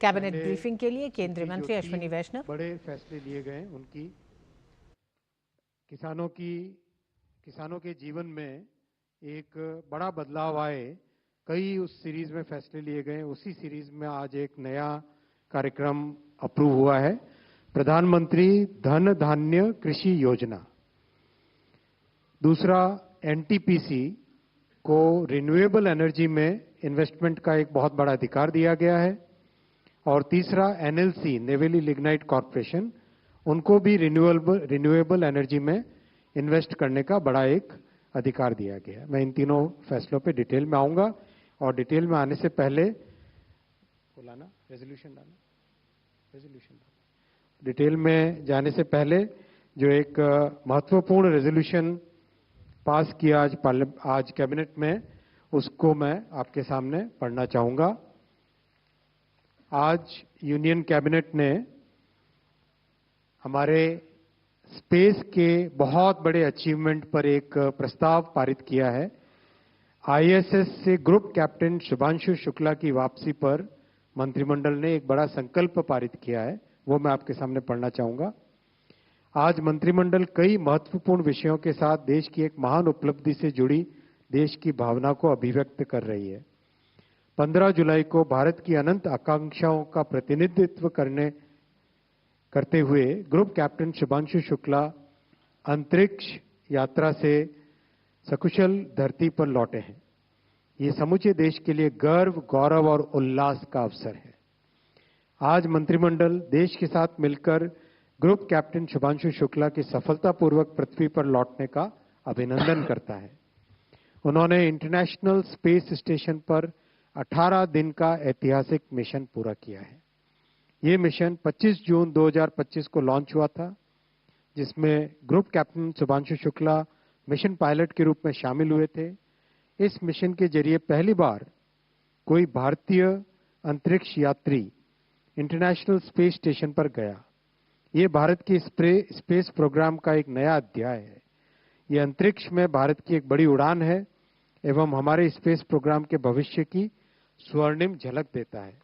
Cabinet briefing के लिए केंद्रीय मंत्री अश्विनी वैष्णव। बड़े फैसले लिए गए उनकी किसानों के जीवन में एक बड़ा बदलाव आए, कई उस सीरीज में फैसले लिए गए। उसी सीरीज में आज एक नया कार्यक्रम अप्रूव हुआ है, प्रधानमंत्री धन धान्य कृषि योजना। दूसरा, एनटीपीसी को रिन्यूएबल एनर्जी में इन्वेस्टमेंट का एक बहुत बड़ा अधिकार दिया गया है। और तीसरा, एनएलसी नेवेली लिग्नाइट कॉर्पोरेशन, उनको भी रिन्यूएबल एनर्जी में इन्वेस्ट करने का बड़ा एक अधिकार दिया गया है। मैं इन तीनों फैसलों पे डिटेल में आऊंगा और डिटेल में आने से पहले डिटेल में जाने से पहले जो एक महत्वपूर्ण रेजोल्यूशन पास किया आज कैबिनेट में, उसको मैं आपके सामने पढ़ना चाहूंगा। आज यूनियन कैबिनेट ने हमारे स्पेस के बहुत बड़े अचीवमेंट पर एक प्रस्ताव पारित किया है। आईएसएस से ग्रुप कैप्टन शुभांशु शुक्ला की वापसी पर मंत्रिमंडल ने एक बड़ा संकल्प पारित किया है, वो मैं आपके सामने पढ़ना चाहूंगा। आज मंत्रिमंडल कई महत्वपूर्ण विषयों के साथ देश की एक महान उपलब्धि से जुड़ी देश की भावना को अभिव्यक्त कर रही है। 15 जुलाई को भारत की अनंत आकांक्षाओं का प्रतिनिधित्व करते हुए ग्रुप कैप्टन शुभांशु शुक्ला अंतरिक्ष यात्रा से सकुशल धरती पर लौटे हैं। ये समूचे देश के लिए गर्व, गौरव और उल्लास का अवसर है। आज मंत्रिमंडल देश के साथ मिलकर ग्रुप कैप्टन शुभांशु शुक्ला के सफलतापूर्वक पृथ्वी पर लौटने का अभिनंदन करता है। उन्होंने इंटरनेशनल स्पेस स्टेशन पर 18 दिन का ऐतिहासिक मिशन पूरा किया है। ये मिशन 25 जून 2025 को लॉन्च हुआ था, जिसमें group captain Shubhanshu Shukla mission pilot के रूप में शामिल हुए थे। इस मिशन के जरिए पहली बार कोई भारतीय अंतरिक्ष यात्री इंटरनेशनल स्पेस स्टेशन पर गया। ये भारत के स्पेस प्रोग्राम का एक नया अध्याय है। ये अंतरिक्ष में भारत की एक बड़ी उड़ान है एवं हमारे स्पेस प्रोग्राम के भविष्य की स्वर्णिम झलक देता है।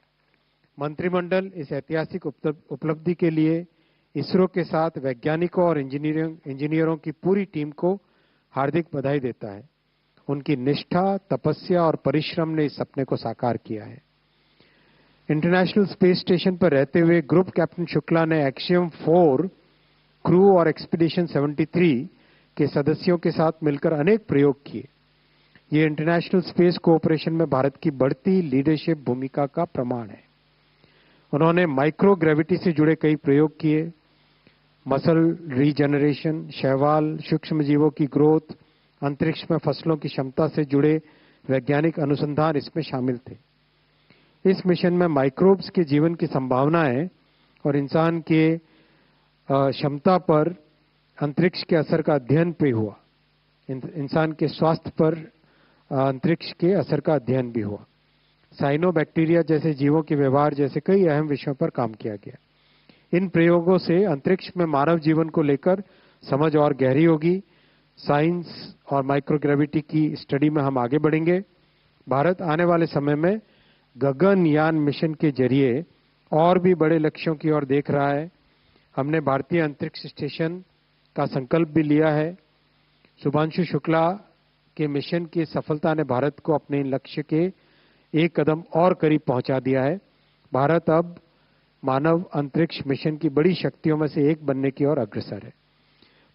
मंत्रिमंडल इस ऐतिहासिक उपलब्धि के लिए इसरो के साथ वैज्ञानिकों और इंजीनियरों की पूरी टीम को हार्दिक बधाई देता है। उनकी निष्ठा, तपस्या और परिश्रम ने इस सपने को साकार किया है। इंटरनेशनल स्पेस स्टेशन पर रहते हुए ग्रुप कैप्टन शुक्ला ने एक्सियम 4 क्रू और एक्सपीडिशन 73 के सदस्यों के साथ मिलकर अनेक प्रयोग किए। ये इंटरनेशनल स्पेस कोऑपरेशन में भारत की बढ़ती लीडरशिप भूमिका का प्रमाण है। उन्होंने माइक्रो ग्रेविटी से जुड़े कई प्रयोग किए। मसल रीजनरेशन, शैवाल, सूक्ष्म जीवों की ग्रोथ, अंतरिक्ष में फसलों की क्षमता से जुड़े वैज्ञानिक अनुसंधान इसमें शामिल थे। इस मिशन में माइक्रोब्स के जीवन की संभावनाएं और इंसान के क्षमता पर अंतरिक्ष के असर का अध्ययन पे हुआ। इंसान के स्वास्थ्य पर अंतरिक्ष के असर का अध्ययन भी हुआ। साइनोबैक्टीरिया जैसे जीवों के व्यवहार जैसे कई अहम विषयों पर काम किया गया। इन प्रयोगों से अंतरिक्ष में मानव जीवन को लेकर समझ और गहरी होगी। साइंस और माइक्रोग्रेविटी की स्टडी में हम आगे बढ़ेंगे। भारत आने वाले समय में गगनयान मिशन के जरिए और भी बड़े लक्ष्यों की ओर देख रहा है। हमने भारतीय अंतरिक्ष स्टेशन का संकल्प भी लिया है। शुभांशु शुक्ला के मिशन की सफलता ने भारत को अपने लक्ष्य के एक कदम और करीब पहुंचा दिया है। भारत अब मानव अंतरिक्ष मिशन की बड़ी शक्तियों में से एक बनने की ओर अग्रसर है।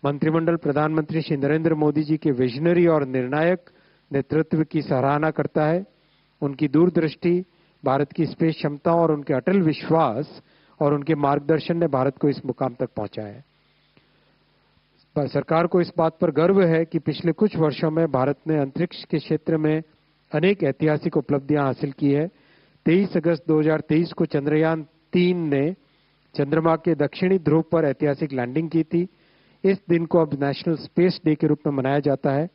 मंत्रिमंडल प्रधानमंत्री श्री नरेंद्र मोदी जी के विजनरी और निर्णायक नेतृत्व की सराहना करता है। उनकी दूरदृष्टि, भारत की स्पेस क्षमताओं और उनके अटल विश्वास और उनके मार्गदर्शन ने भारत को इस मुकाम तक पहुंचाया है। सरकार को इस बात पर गर्व है कि पिछले कुछ वर्षों में भारत ने अंतरिक्ष के क्षेत्र में अनेक ऐतिहासिक उपलब्धियां हासिल की है। 23 अगस्त 2023 को चंद्रयान 3 ने चंद्रमा के दक्षिणी ध्रुव पर ऐतिहासिक लैंडिंग की थी। इस दिन को अब नेशनल स्पेस डे के रूप में मनाया जाता है।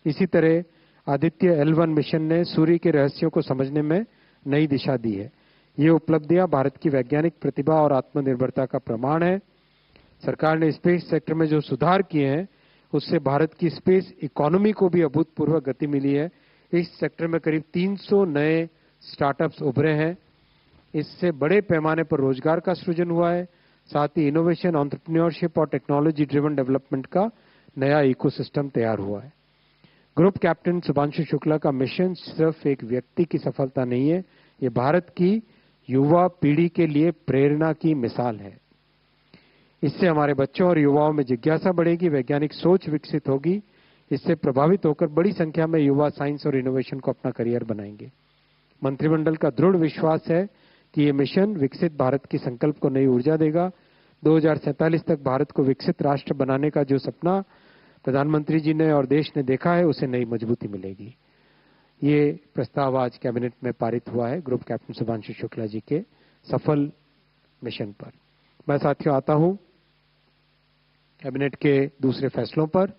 इसी तरह आदित्य L1 मिशन ने सूर्य के रहस्यों को समझने में नई दिशा दी है। ये उपलब्धियां भारत की वैज्ञानिक प्रतिभा और आत्मनिर्भरता का प्रमाण है। सरकार ने स्पेस सेक्टर में जो सुधार किए हैं, उससे भारत की स्पेस इकोनॉमी को भी अभूतपूर्व गति मिली है। इस सेक्टर में करीब 300 नए स्टार्टअप्स उभरे हैं। इससे बड़े पैमाने पर रोजगार का सृजन हुआ है, साथ ही इनोवेशन, एंटरप्रेन्योरशिप और टेक्नोलॉजी ड्रिवन डेवलपमेंट का नया इकोसिस्टम तैयार हुआ है। ग्रुप कैप्टन शुभांशु शुक्ला का मिशन सिर्फ एक व्यक्ति की सफलता नहीं है, ये भारत की युवा पीढ़ी के लिए प्रेरणा की मिसाल है। इससे हमारे बच्चों और युवाओं में जिज्ञासा बढ़ेगी, वैज्ञानिक सोच विकसित होगी। इससे प्रभावित होकर बड़ी संख्या में युवा साइंस और इनोवेशन को अपना करियर बनाएंगे। मंत्रिमंडल का दृढ़ विश्वास है कि ये मिशन विकसित भारत की संकल्प को नई ऊर्जा देगा। 2047 तक भारत को विकसित राष्ट्र बनाने का जो सपना प्रधानमंत्री जी ने और देश ने देखा है, उसे नई मजबूती मिलेगी। ये प्रस्ताव आज कैबिनेट में पारित हुआ है ग्रुप कैप्टन शुभांशु शुक्ला जी के सफल मिशन पर। मैं साथियों आता हूं कैबिनेट के दूसरे फैसलों पर।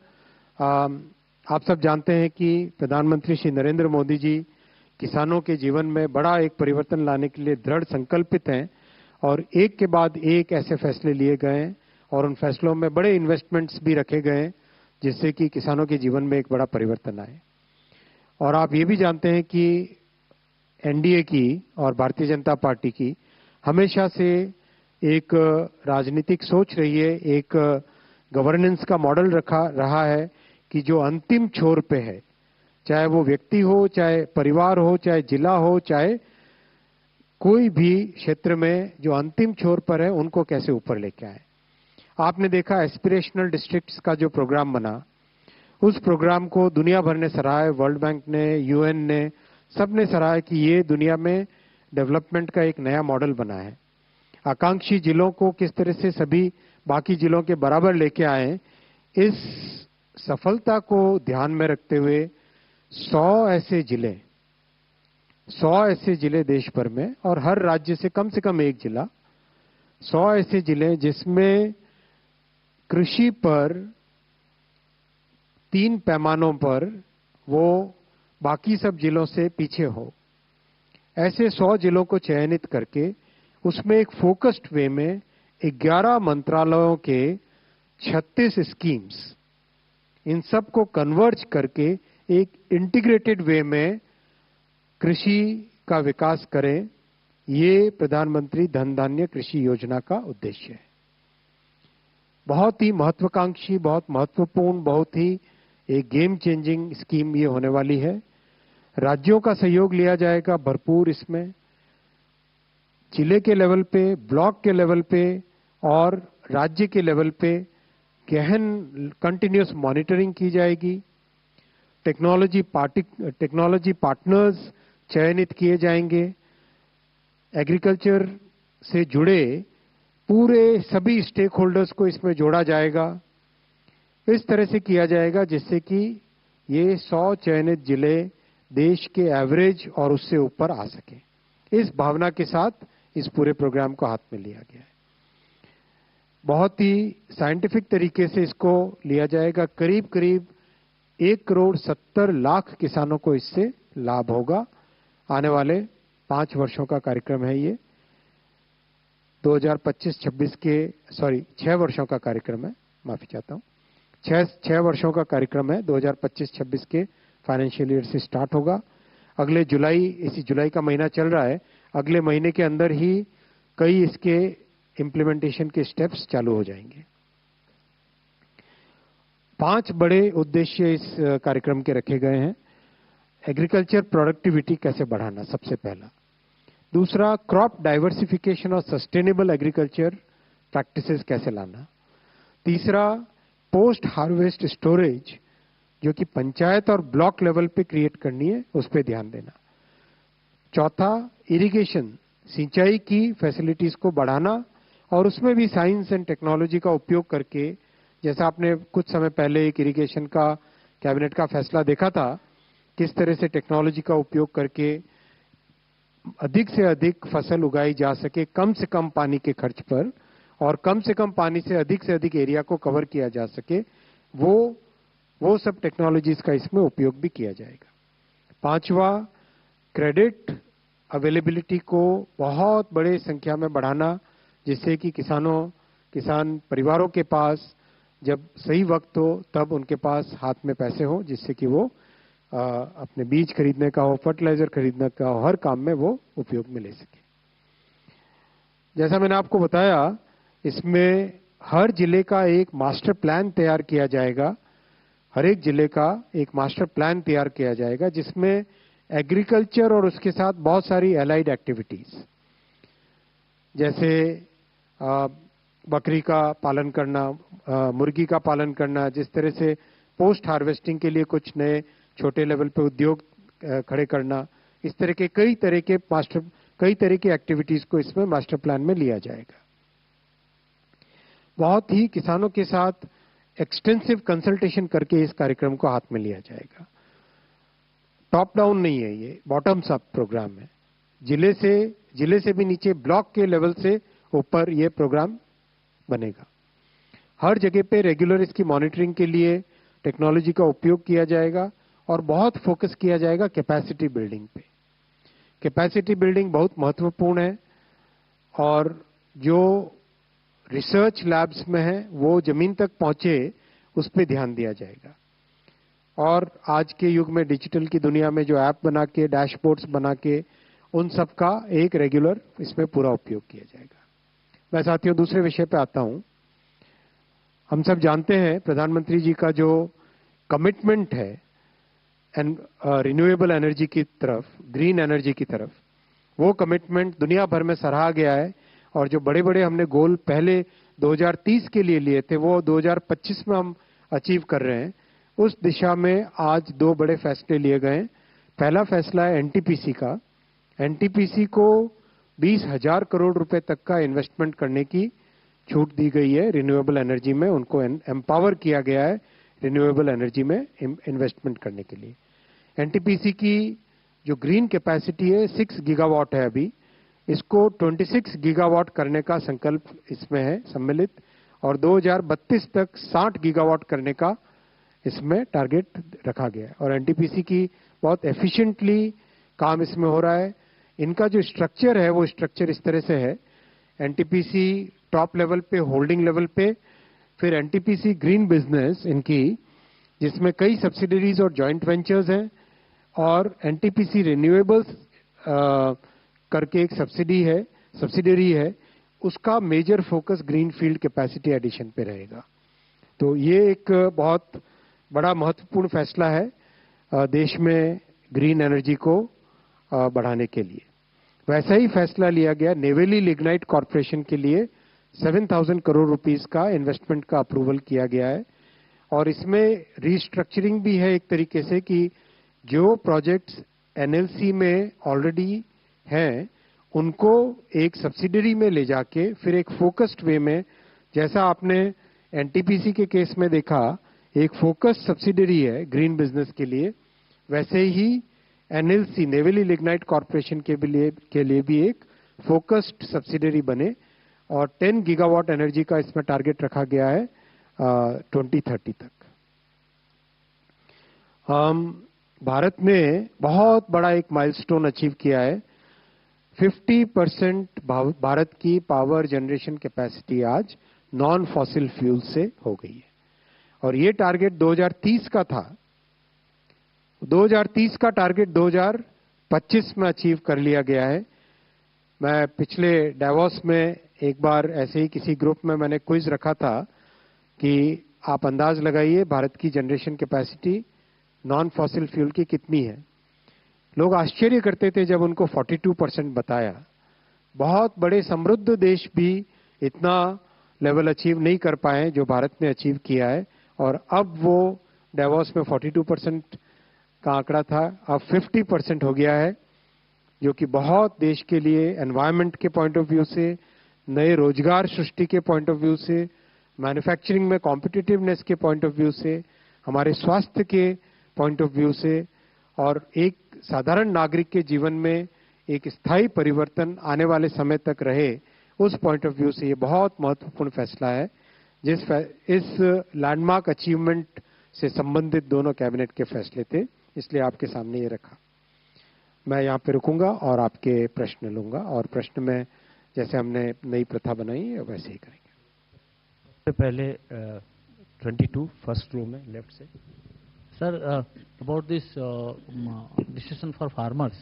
आप सब जानते हैं कि प्रधानमंत्री श्री नरेंद्र मोदी जी किसानों के जीवन में बड़ा एक परिवर्तन लाने के लिए दृढ़ संकल्पित हैं और एक के बाद एक ऐसे फैसले लिए गए हैं और उन फैसलों में बड़े इन्वेस्टमेंट्स भी रखे गए हैं जिससे कि किसानों के जीवन में एक बड़ा परिवर्तन आए। और आप ये भी जानते हैं कि एनडीए की और भारतीय जनता पार्टी की हमेशा से एक राजनीतिक सोच रही है, एक गवर्नेंस का मॉडल रहा है कि जो अंतिम छोर पे है, चाहे वो व्यक्ति हो, चाहे परिवार हो, चाहे जिला हो, चाहे कोई भी क्षेत्र में जो अंतिम छोर पर है, उनको कैसे ऊपर लेके आए। आपने देखा एस्पिरेशनल डिस्ट्रिक्ट्स का जो प्रोग्राम बना, उस प्रोग्राम को दुनिया भर ने सराहा है, वर्ल्ड बैंक ने, यूएन ने, सबने सराहा कि ये दुनिया में डेवलपमेंट का एक नया मॉडल बना है। आकांक्षी जिलों को किस तरह से सभी बाकी जिलों के बराबर लेके आए, इस सफलता को ध्यान में रखते हुए 100 ऐसे जिले देश भर में और हर राज्य से कम एक जिला, 100 ऐसे जिले जिसमें कृषि पर 3 पैमानों पर वो बाकी सब जिलों से पीछे हो, ऐसे 100 जिलों को चयनित करके उसमें एक फोकस्ड वे में 11 मंत्रालयों के 36 स्कीम्स, इन सब को कन्वर्ज करके एक इंटीग्रेटेड वे में कृषि का विकास करें। ये प्रधानमंत्री धन धान्य कृषि योजना का उद्देश्य है। बहुत ही महत्वाकांक्षी, बहुत महत्वपूर्ण, बहुत ही एक गेम चेंजिंग स्कीम ये होने वाली है। राज्यों का सहयोग लिया जाएगा भरपूर इसमें, जिले के लेवल पे, ब्लॉक के लेवल पे और राज्य के लेवल पे गहन कंटिन्यूअस मॉनिटरिंग की जाएगी। टेक्नोलॉजी पार्टनर्स चयनित किए जाएंगे। एग्रीकल्चर से जुड़े पूरे सभी स्टेक होल्डर्स को इसमें जोड़ा जाएगा। इस तरह से किया जाएगा जिससे कि ये 100 चयनित जिले देश के एवरेज और उससे ऊपर आ सके। इस भावना के साथ इस पूरे प्रोग्राम को हाथ में लिया गया है। बहुत ही साइंटिफिक तरीके से इसको लिया जाएगा। करीब 1,70,00,000 किसानों को इससे लाभ होगा। आने वाले 5 वर्षों का कार्यक्रम है ये। 2025-26 के 6 वर्षों का कार्यक्रम है, माफी चाहता हूँ। 6 वर्षों का कार्यक्रम है। 2025-26 के फाइनेंशियल ईयर से स्टार्ट होगा। अगले इसी जुलाई का महीना चल रहा है, अगले महीने के अंदर ही कई इसके इम्प्लीमेंटेशन के स्टेप्स चालू हो जाएंगे। 5 बड़े उद्देश्य इस कार्यक्रम के रखे गए हैं। एग्रीकल्चर प्रोडक्टिविटी कैसे बढ़ाना, सबसे पहला। दूसरा, क्रॉप डाइवर्सिफिकेशन और सस्टेनेबल एग्रीकल्चर प्रैक्टिसेस कैसे लाना। तीसरा, पोस्ट हार्वेस्ट स्टोरेज जो कि पंचायत और ब्लॉक लेवल पे क्रिएट करनी है, उस पर ध्यान देना। चौथा, इरिगेशन, सिंचाई की फैसिलिटीज को बढ़ाना और उसमें भी साइंस एंड टेक्नोलॉजी का उपयोग करके, जैसा आपने कुछ समय पहले एक इरिगेशन का कैबिनेट का फैसला देखा था, किस तरह से टेक्नोलॉजी का उपयोग करके अधिक से अधिक फसल उगाई जा सके कम से कम पानी के खर्च पर, और कम से कम पानी से अधिक एरिया को कवर किया जा सके, वो सब टेक्नोलॉजीज का इसमें उपयोग भी किया जाएगा। पांचवा, क्रेडिट अवेलेबिलिटी को बहुत बड़े संख्या में बढ़ाना, जिससे कि किसान परिवारों के पास जब सही वक्त हो तब उनके पास हाथ में पैसे हो, जिससे कि वो अपने बीज खरीदने का हो, फर्टिलाइजर खरीदने का हो, हर काम में वो उपयोग में ले सके। जैसा मैंने आपको बताया, इसमें हर जिले का एक मास्टर प्लान तैयार किया जाएगा। हर एक जिले का एक मास्टर प्लान तैयार किया जाएगा जिसमें एग्रीकल्चर और उसके साथ बहुत सारी एलाइड एक्टिविटीज, जैसे बकरी का पालन करना, मुर्गी का पालन करना, जिस तरह से पोस्ट हार्वेस्टिंग के लिए कुछ नए छोटे लेवल पे उद्योग खड़े करना, इस तरह के कई तरह की एक्टिविटीज को इसमें मास्टर प्लान में लिया जाएगा। बहुत ही किसानों के साथ एक्सटेंसिव कंसल्टेशन करके इस कार्यक्रम को हाथ में लिया जाएगा। टॉप डाउन नहीं है, ये बॉटम्स अप प्रोग्राम है। जिले से भी नीचे ब्लॉक के लेवल से ऊपर ये प्रोग्राम बनेगा। हर जगह पे रेगुलर इसकी मॉनिटरिंग के लिए टेक्नोलॉजी का उपयोग किया जाएगा और बहुत फोकस किया जाएगा कैपेसिटी बिल्डिंग पे। कैपेसिटी बिल्डिंग बहुत महत्वपूर्ण है और जो रिसर्च लैब्स में है वो जमीन तक पहुंचे, उस पर ध्यान दिया जाएगा। और आज के युग में डिजिटल की दुनिया में जो ऐप बना के, डैशबोर्ड्स बना के, उन सब का एक रेगुलर इसमें पूरा उपयोग किया जाएगा। मैं साथियों दूसरे विषय पे आता हूं। हम सब जानते हैं प्रधानमंत्री जी का जो कमिटमेंट है रिन्यूएबल एनर्जी की तरफ, ग्रीन एनर्जी की तरफ, वो कमिटमेंट दुनिया भर में सराहा गया है। और जो बड़े बड़े हमने गोल पहले 2030 के लिए लिए थे, वो 2025 में हम अचीव कर रहे हैं। उस दिशा में आज दो बड़े फैसले लिए गए। पहला फैसला है एनटीपीसी का। एनटीपीसी को 20,000 करोड़ रुपए तक का इन्वेस्टमेंट करने की छूट दी गई है रिन्यूएबल एनर्जी में। उनको एम्पावर किया गया है रिन्यूएबल एनर्जी में इन्वेस्टमेंट करने के लिए। एनटीपीसी की जो ग्रीन कैपेसिटी है 6 गीगावाट है अभी, इसको 26 गीगावाट करने का संकल्प इसमें है सम्मिलित, और 2032 तक 60 गीगावाट करने का इसमें टारगेट रखा गया है। और एनटीपीसी की बहुत एफिशिएंटली काम इसमें हो रहा है। इनका जो स्ट्रक्चर है वो स्ट्रक्चर इस तरह से है, एनटीपीसी टॉप लेवल पे, होल्डिंग लेवल पे, फिर एनटीपीसी ग्रीन बिजनेस इनकी, जिसमें कई सब्सिडरीज और जॉइंट वेंचर्स हैं, और एनटीपीसी रिन्यूएबल्स करके एक सब्सिडरी है, उसका major focus green field capacity addition पे रहेगा। तो ये एक बहुत बड़ा महत्वपूर्ण फैसला है देश में ग्रीन एनर्जी को बढ़ाने के लिए। वैसा ही फैसला लिया गया नेवेली लिग्नाइट कॉर्पोरेशन के लिए 7,000 करोड़ रुपीस का इन्वेस्टमेंट का अप्रूवल किया गया है। और इसमें रीस्ट्रक्चरिंग भी है एक तरीके से कि जो प्रोजेक्ट्स एनएलसी में ऑलरेडी हैं उनको एक सब्सिडरी में ले जाके फिर एक फोकस्ड वे में, जैसा आपने एनटीपीसी के केस में देखा एक फोकस्ड सब्सिडरी है ग्रीन बिजनेस के लिए, वैसे ही एनएलसी नेवेली लिग्नाइट कॉर्पोरेशन के लिए भी एक फोकस्ड सब्सिडरी बने। और 10 गीगावाट एनर्जी का इसमें टारगेट रखा गया है 2030 तक। भारत ने बहुत बड़ा एक माइलस्टोन अचीव किया है। 50% भारत की पावर जनरेशन कैपेसिटी आज नॉन फॉसिल फ्यूल से हो गई है। और ये टारगेट 2030 का था, 2030 का टारगेट 2025 में अचीव कर लिया गया है। मैं पिछले डावोस में एक बार ऐसे ही किसी ग्रुप में मैंने क्विज रखा था कि आप अंदाज लगाइए भारत की generation capacity non fossil fuel की कितनी है। लोग आश्चर्य करते थे जब उनको 42% बताया। बहुत बड़े समृद्ध देश भी इतना लेवल अचीव नहीं कर पाए जो भारत ने अचीव किया है। और अब वो डावोस में 42% का आंकड़ा था, अब 50% हो गया है, जो कि बहुत देश के लिए एनवायरनमेंट के पॉइंट ऑफ व्यू से, नए रोजगार सृष्टि के पॉइंट ऑफ व्यू से, मैन्युफैक्चरिंग में कॉम्पिटिटिवनेस के पॉइंट ऑफ व्यू से, हमारे स्वास्थ्य के पॉइंट ऑफ व्यू से, और एक साधारण नागरिक के जीवन में एक स्थायी परिवर्तन आने वाले समय तक रहे, उस पॉइंट ऑफ व्यू से ये बहुत महत्वपूर्ण फैसला है। इस लैंडमार्क अचीवमेंट से संबंधित दोनों कैबिनेट के फैसले थे, इसलिए आपके सामने ये रखा। मैं यहाँ पे रुकूंगा और आपके प्रश्न लूंगा, और प्रश्न में जैसे हमने नई प्रथा बनाई है वैसे ही करेंगे। सबसे पहले 22 फर्स्ट रो में लेफ्ट से। Sir, about this decision for farmers,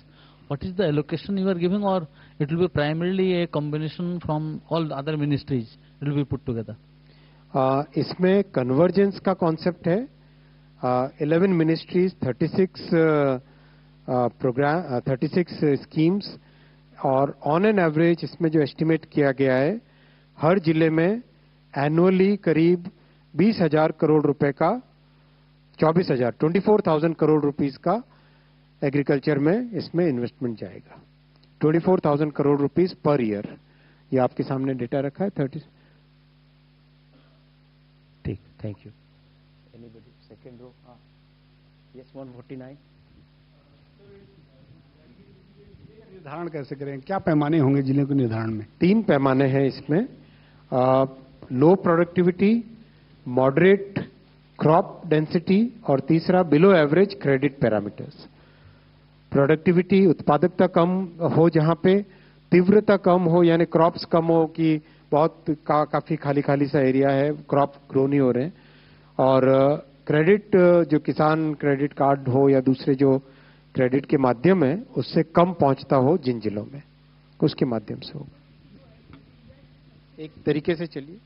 what is the allocation you are giving, or it will be primarily a combination from all the other ministries? It will be put together. इसमें convergence का concept है. 11 ministries, 36 programme, 36 schemes, और on an average इसमें जो estimate किया गया है, हर जिले में एनुअली करीब 20,000 करोड़ रुपए का, 24,000 करोड़ रुपीस का एग्रीकल्चर में इसमें इन्वेस्टमेंट जाएगा. 24,000 करोड़ रुपीस पर ईयर. ये आपके सामने डेटा रखा है. 30. ठीक, thank you. Anybody second row? Yes, 149. निर्धारण कैसे करें, क्या पैमाने होंगे जिले के निर्धारण में? 3 पैमाने हैं इसमें. लो प्रोडक्टिविटी, मॉडरेट क्रॉप डेंसिटी, और तीसरा below average credit parameters. Productivity, उत्पादकता कम हो जहां पे, तीव्रता कम हो यानी क्रॉप्स कम हो कि बहुत काफी खाली खाली सा एरिया है, क्रॉप ग्रो नहीं हो रहे हैं, और क्रेडिट जो किसान क्रेडिट कार्ड हो या दूसरे जो क्रेडिट के माध्यम है उससे कम पहुंचता हो जिन जिलों में, उसके माध्यम से हो. एक तरीके से चलिए,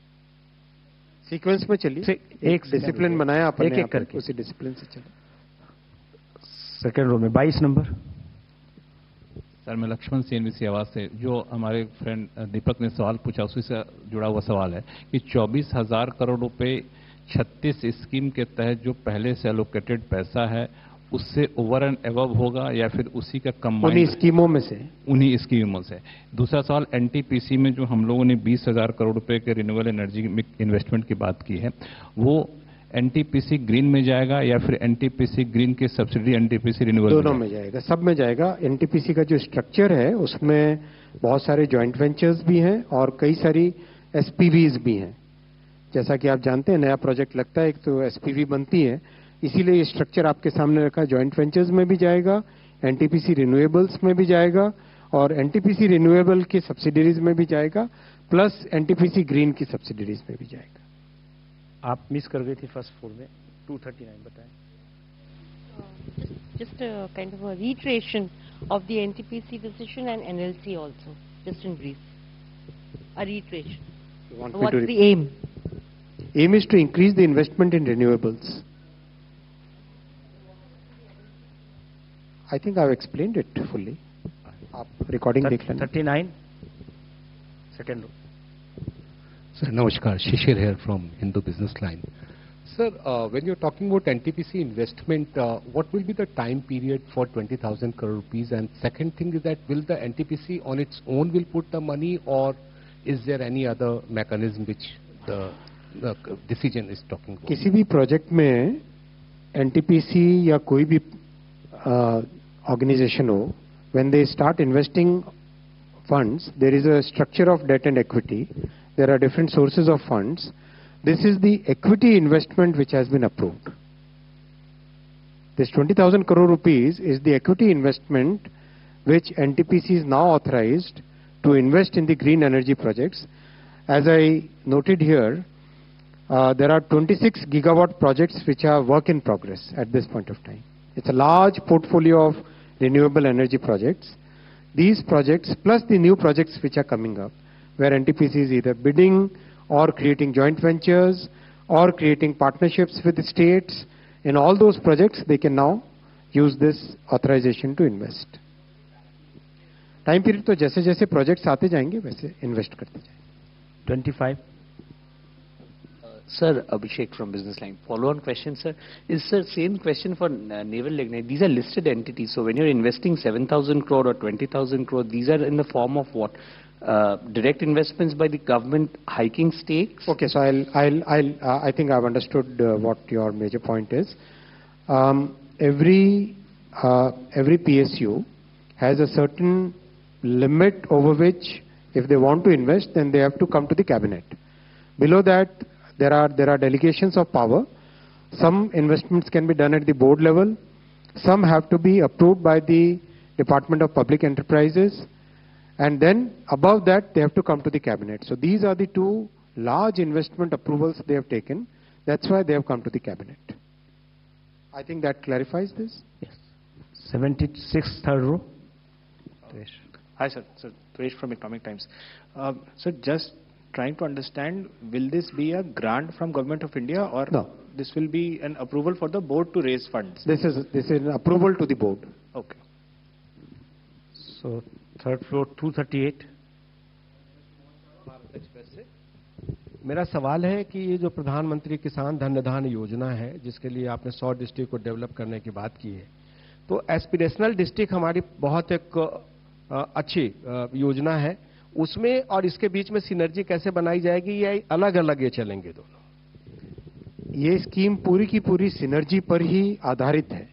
सीक्वेंस में चलिए, एक डिसिप्लिन बनाया अपन एक करके, उसी डिसिप्लिन से चलिए. सेकंड रो में 22 नंबर. सर, मैं लक्ष्मण CNBC आवाज से, जो हमारे फ्रेंड दीपक ने सवाल पूछा उसी से जुड़ा हुआ सवाल है कि 24,000 करोड़ रुपए 36 स्कीम के तहत जो पहले से एलोकेटेड पैसा है उससे ओवर एंड एबव होगा या फिर उसी का कंबाइंड? उन्हीं स्कीमों में से. उन्हीं स्कीमों से. दूसरा सवाल, NTPC में जो हम लोगों ने 20,000 करोड़ रुपए के रिन्यूएबल एनर्जी इन्वेस्टमेंट की बात की है, वो NTPC ग्रीन में जाएगा या फिर NTPC ग्रीन के सब्सिडी NTPC रिन्यूएबल? दोनों में जाएगा, सब में जाएगा. NTPC का जो स्ट्रक्चर है उसमें बहुत सारे जॉइंट वेंचर्स भी हैं और कई सारी SPVs भी हैं. जैसा कि आप जानते हैं, नया प्रोजेक्ट लगता है एक तो SPV बनती है, इसीलिए ये स्ट्रक्चर आपके सामने रखा. जॉइंट वेंचर्स में भी जाएगा, NTPC रिन्यूएबल्स में भी जाएगा, और NTPC रिन्यूएबल की सब्सिडरीज में भी जाएगा, प्लस NTPC ग्रीन की सब्सिडरीज में भी जाएगा. आप मिस कर गई थी फर्स्ट फ्लोर में. 239 बताएं. Just a kind of a reiteration of the NTPC decision and NLC also, just in brief. A reiteration. What's the aim? Aim is to increase the investment in renewables. I think I've explained it fully. आप recording देख लेना. 39 second row. Sir, Namaskar. Shishir here from Hindu Business Line. Sir, when you're talking about NTPC investment, what will be the time period for 20,000 crore rupees? And second thing is that will the NTPC on its own will put the money, or is there any other mechanism which the decision is talking about? किसी भी project में NTPC या कोई भी organization हो, when they start investing funds, there is a structure of debt and equity. There are different sources of funds. This is the equity investment which has been approved. This 20,000 crore rupees is the equity investment which NTPC is now authorized to invest in the green energy projects. As I noted here, there are 26 gigawatt projects which are work in progress at this point of time. It's a large portfolio of renewable energy projects. These projects plus the new projects which are coming up, where NTPC is either bidding or creating joint ventures or creating partnerships with the states. In all those projects, they can now use this authorization to invest. Time period तो जैसे जैसे projects आते जाएंगे वैसे invest करते जाएंगे. 25. Sir, Abhishek from Business Line. Follow-on question, sir. Is, sir, same question for Naval Lignite. These are listed entities. So when you're investing 7,000 crore or 20,000 crore, these are in the form of what? Direct investments by the government hiking stakes? Okay, so I think I've understood what your major point is. Every PSU has a certain limit over which, if they want to invest, then they have to come to the cabinet. Below that, there are delegations of power. Some investments can be done at the board level. Some have to be approved by the Department of Public Enterprises. And then above that, they have to come to the cabinet. So these are the two large investment approvals they have taken. That's why they have come to the cabinet. I think that clarifies this. Yes. 76, third row. Hi, sir. Sir, Suresh from Economic Times. Sir, just trying to understand, will this be a grant from Government of India, or No. this will be an approval for the board to raise funds? This is an approval to the board. Okay. So third floor 238. मेरा सवाल है कि ये जो प्रधानमंत्री किसान धन धान योजना है, जिसके लिए आपने 100 डिस्ट्रिक्ट को डेवलप करने की बात की है, तो एस्पिरेशनल डिस्ट्रिक्ट हमारी बहुत एक अच्छी योजना है, उसमें और इसके बीच में सिनर्जी कैसे बनाई जाएगी, या अलग अलग ये चलेंगे दोनों? ये स्कीम पूरी की पूरी सिनर्जी पर ही आधारित है।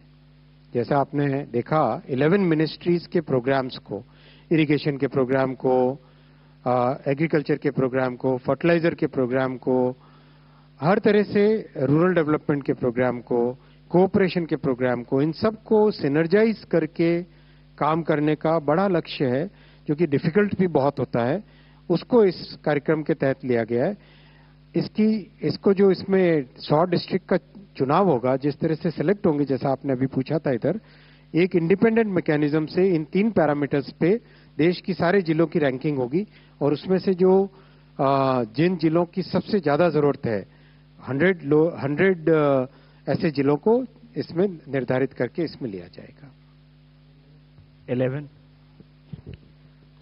जैसा आपने देखा 11 मिनिस्ट्रीज के प्रोग्राम्स को, इरिगेशन के प्रोग्राम को, एग्रीकल्चर के प्रोग्राम को, फर्टिलाइजर के प्रोग्राम को, हर तरह से रूरल डेवलपमेंट के प्रोग्राम को, कोऑपरेशन के प्रोग्राम को, इन सब को सिनर्जाइज करके काम करने का बड़ा लक्ष्य है, जो कि डिफिकल्ट भी बहुत होता है, उसको इस कार्यक्रम के तहत लिया गया है। इसको जो इसमें 100 डिस्ट्रिक्ट का चुनाव होगा, जिस तरह से सिलेक्ट होंगे, जैसा आपने अभी पूछा था इधर, एक इंडिपेंडेंट मैकेनिज्म से इन 3 पैरामीटर्स पे देश की सारे जिलों की रैंकिंग होगी, और उसमें से जो जिन जिलों की सबसे ज्यादा जरूरत है, 100 ऐसे जिलों को इसमें निर्धारित करके इसमें लिया जाएगा। 11।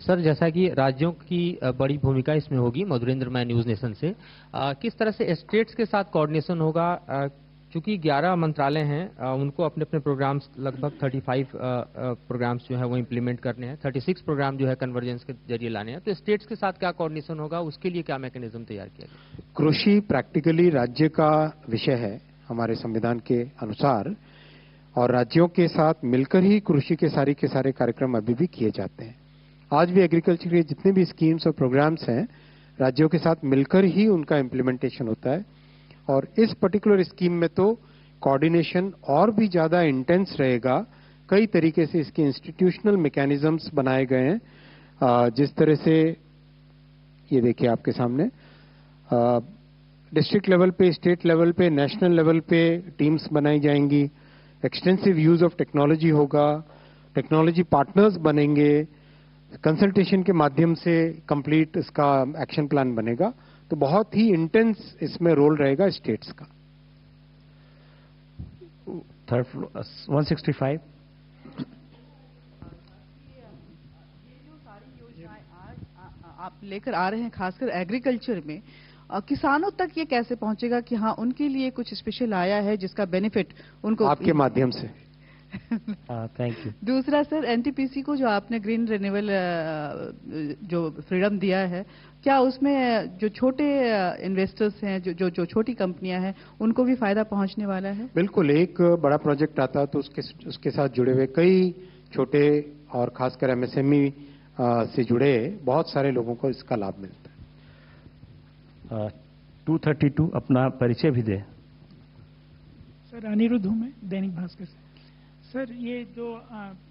सर, जैसा कि राज्यों की बड़ी भूमिका इसमें होगी, मधुरेंद्र मैं न्यूज नेशन से, किस तरह से स्टेट्स के साथ कोऑर्डिनेशन होगा? चूंकि 11 मंत्रालय हैं, उनको अपने अपने प्रोग्राम्स लगभग 35 प्रोग्राम्स जो है वो इम्प्लीमेंट करने हैं, 36 प्रोग्राम जो है कन्वर्जेंस के जरिए लाने हैं, तो स्टेट्स के साथ क्या कोऑर्डिनेशन होगा, उसके लिए क्या मैकेनिज्म तैयार किया गया? कृषि प्रैक्टिकली राज्य का विषय है हमारे संविधान के अनुसार, और राज्यों के साथ मिलकर ही कृषि के सारे कार्यक्रम अभी भी किए जाते हैं। आज भी एग्रीकल्चर के जितने भी स्कीम्स और प्रोग्राम्स हैं, राज्यों के साथ मिलकर ही उनका इम्प्लीमेंटेशन होता है, और इस पर्टिकुलर स्कीम में तो कोऑर्डिनेशन और भी ज्यादा इंटेंस रहेगा। कई तरीके से इसके इंस्टीट्यूशनल मैकेनिज्म्स बनाए गए हैं, जिस तरह से ये देखिए आपके सामने डिस्ट्रिक्ट लेवल पे, स्टेट लेवल पे, नेशनल लेवल पे टीम्स बनाई जाएंगी, एक्सटेंसिव यूज ऑफ टेक्नोलॉजी होगा, टेक्नोलॉजी पार्टनर्स बनेंगे, कंसल्टेशन के माध्यम से कंप्लीट इसका एक्शन प्लान बनेगा, तो बहुत ही इंटेंस इसमें रोल रहेगा स्टेट्स का। Third floor 165। आप लेकर आ रहे हैं खासकर एग्रीकल्चर में, किसानों तक ये कैसे पहुंचेगा कि हाँ उनके लिए कुछ स्पेशल आया है जिसका बेनिफिट उनको आपके माध्यम से? Thank you. दूसरा सर, एनटीपीसी को जो आपने ग्रीन रिन्यूएबल जो फ्रीडम दिया है, क्या उसमें जो छोटे इन्वेस्टर्स हैं, जो छोटी कंपनियां हैं, उनको भी फायदा पहुंचने वाला है? बिल्कुल, एक बड़ा प्रोजेक्ट आता तो उसके साथ जुड़े हुए कई छोटे और खासकर एमएसएमई से जुड़े बहुत सारे लोगों को इसका लाभ मिलता है। 232 अपना परिचय भी दे। सर, अनिरुद्ध हूँ मैं, दैनिक भास्कर से। सर, ये जो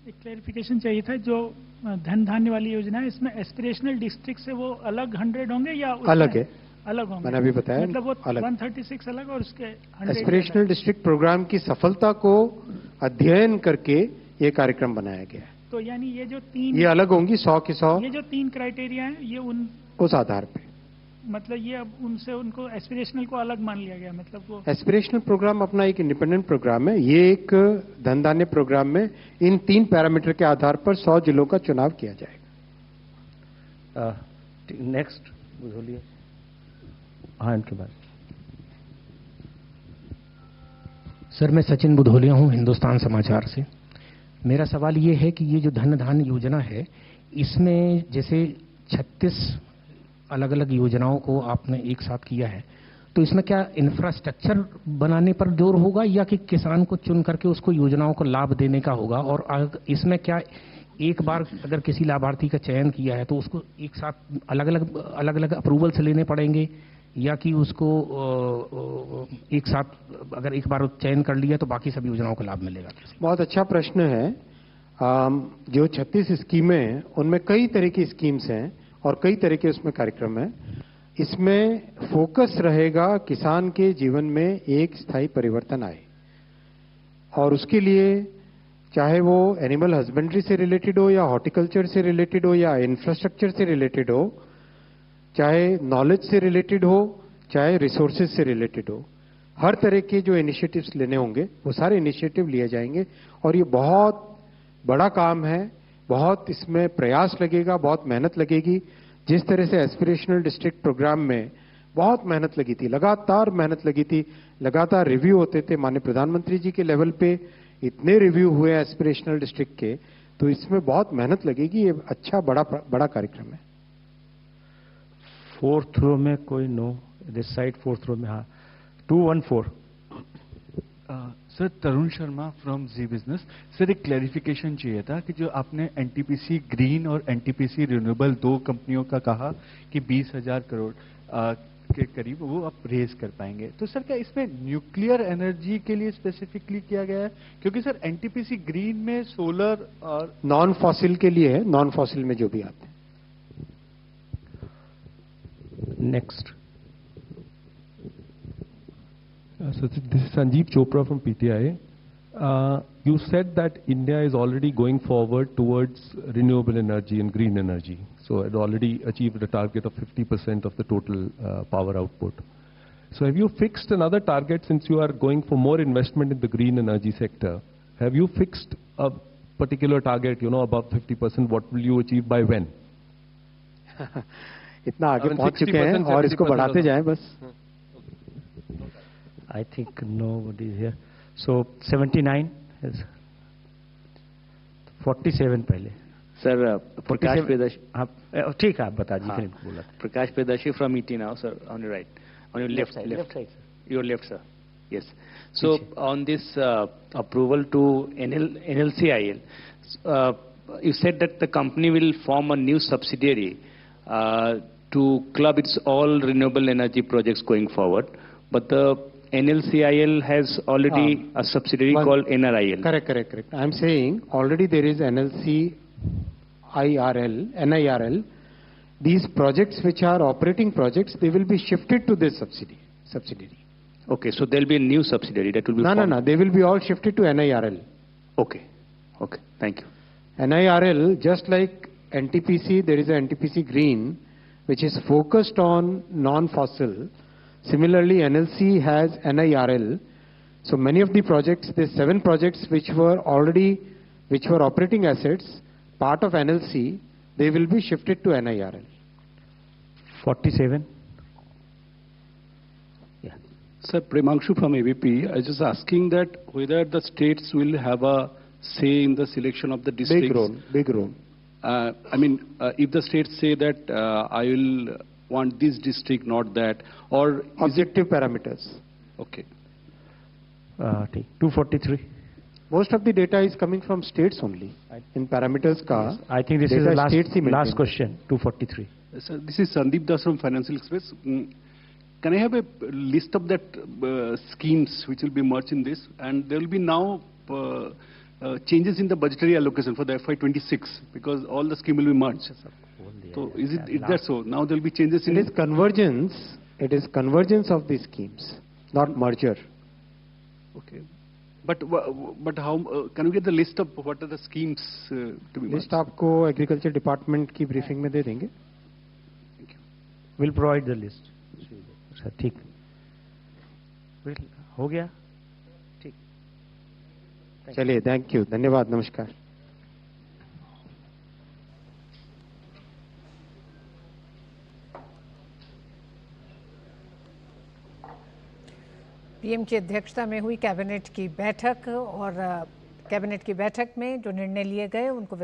एक क्लैरिफिकेशन चाहिए था, जो धन धान्य वाली योजना है, इसमें एस्पिरेशनल डिस्ट्रिक्ट से वो अलग 100 होंगे या अलग है? अलग होंगे, मैंने अभी बताया, मतलब वो अलग। 136 अलग और उसके 100 एस्पिरेशनल डिस्ट्रिक्ट प्रोग्राम की सफलता को अध्ययन करके ये कार्यक्रम बनाया गया है। तो यानी ये जो 3 ये अलग होंगी, 100 की 100, ये जो 3 क्राइटेरिया है, ये उस आधार पे, मतलब ये अब उनसे उनको एस्पिरेशनल को अलग मान लिया गया, मतलब वो एस्पिरेशनल प्रोग्राम अपना एक इंडिपेंडेंट प्रोग्राम है। ये एक धन धान्य प्रोग्राम में इन 3 पैरामीटर के आधार पर 100 जिलों का चुनाव किया जाएगा। नेक्स्ट बुझोलिए। हाँ, इनके बाद। सर, मैं सचिन बुधोलिया हूँ, हिंदुस्तान समाचार से। मेरा सवाल ये है कि ये जो धन धान्य योजना है, इसमें जैसे 36 अलग अलग योजनाओं को आपने एक साथ किया है, तो इसमें क्या इंफ्रास्ट्रक्चर बनाने पर जोर होगा, या कि किसान को चुन करके उसको योजनाओं को लाभ देने का होगा? और इसमें क्या एक बार अगर किसी लाभार्थी का चयन किया है तो उसको एक साथ अलग अलग अप्रूवल्स लेने पड़ेंगे, या कि उसको एक साथ अगर एक बार चयन कर लिया तो बाकी सभी योजनाओं का लाभ मिलेगा? बहुत अच्छा प्रश्न है। जो 36 स्कीमें हैं, उनमें कई तरह की स्कीम्स हैं और कई तरह के उसमें कार्यक्रम हैं। इसमें फोकस रहेगा किसान के जीवन में एक स्थायी परिवर्तन आए, और उसके लिए चाहे वो एनिमल हस्बेंड्री से रिलेटेड हो या हॉर्टिकल्चर से रिलेटेड हो या इंफ्रास्ट्रक्चर से रिलेटेड हो, चाहे नॉलेज से रिलेटेड हो, चाहे रिसोर्सेज से रिलेटेड हो, हर तरह के जो इनिशिएटिव्स लेने होंगे वो सारे इनिशिएटिव लिए जाएंगे। और ये बहुत बड़ा काम है, बहुत इसमें प्रयास लगेगा, बहुत मेहनत लगेगी। जिस तरह से एस्पिरेशनल डिस्ट्रिक्ट प्रोग्राम में बहुत मेहनत लगी थी, लगातार मेहनत लगी थी, लगातार रिव्यू होते थे, माननीय प्रधानमंत्री जी के लेवल पे इतने रिव्यू हुए एस्पिरेशनल डिस्ट्रिक्ट के, तो इसमें बहुत मेहनत लगेगी। ये अच्छा बड़ा कार्यक्रम है। फोर्थ रो में कोई no, this side fourth row में, हाँ 214। Sir Tarun Sharma from Zee business. Sir एक क्लैरिफिकेशन चाहिए था कि जो आपने एनटीपीसी ग्रीन और एनटीपीसी रिन्यूएबल दो कंपनियों का कहा कि 20,000 करोड़ के करीब वो आप रेज कर पाएंगे, तो सर क्या इसमें न्यूक्लियर एनर्जी के लिए स्पेसिफिकली किया गया है? क्योंकि सर एनटीपीसी ग्रीन में सोलर और नॉन फॉसिल के लिए है, नॉन फॉसिल में जो भी आते हैं। Next. So this is Sanjeev Chopra from PTI. You said that India is already going forward towards renewable energy and green energy. So it already achieved a target of 50% of the total power output. So have you fixed another target, since you are going for more investment in the green energy sector? Have you fixed a particular target, above 50%? What will you achieve by when? इतना आगे पहुंच चुके हैं और इसको बढ़ाते जाएं बस। I think nobody is here. So 79 is 47 पहले। सर प्रकाश प्रियदर्शी, हाँ ठीक है, आप बता दीजिए। बोला Prakash Priyadarshi from ET now, sir, on your right, on your left side, your left, sir. Yes. So on this approval to NLCIL, you said that the company will form a new subsidiary to club its all renewable energy projects going forward, but the NLCIL has already a subsidiary called NRIL. Correct. I am saying already there is NIRL. These projects which are operating projects, they will be shifted to this subsidiary. Okay, so there will be a new subsidiary that will be formed. No, they will be all shifted to NIRL. Okay, thank you. NIRL, just like NTPC, there is a NTPC Green, which is focused on non-fossil. Similarly, NLC has NIRL. So many of the projects, the 7 projects which were operating assets, part of NLC, they will be shifted to NIRL. 47. Yeah. Sir, Premanshu from ABP. I was just asking that whether the states will have a say in the selection of the districts. Big role. If the states say that I will want this district, not that, or objective parameters. Okay. 243. Most of the data is coming from states only. In parameters ka. Yes, I think this is the last question. 243. Sir, this is Sandeep Das from Financial Express. Can I have a list of that schemes which will be merged in this, and there will be now changes in the budgetary allocation for the FY26 because all the scheme will be merged. So is that so? Now there will be changes in... It is convergence of these schemes, not merger. Okay. But how, can we get the list of what are the schemes to be merged? List आपको Agriculture Department की briefing में दे देंगे. Thank you. We'll provide the list. Sir ठीक. हो गया? ठीक. चलिए, thank you. धन्यवाद, नमस्कार. पीएम की अध्यक्षता में हुई कैबिनेट की बैठक और कैबिनेट की बैठक में जो निर्णय लिए गए उनको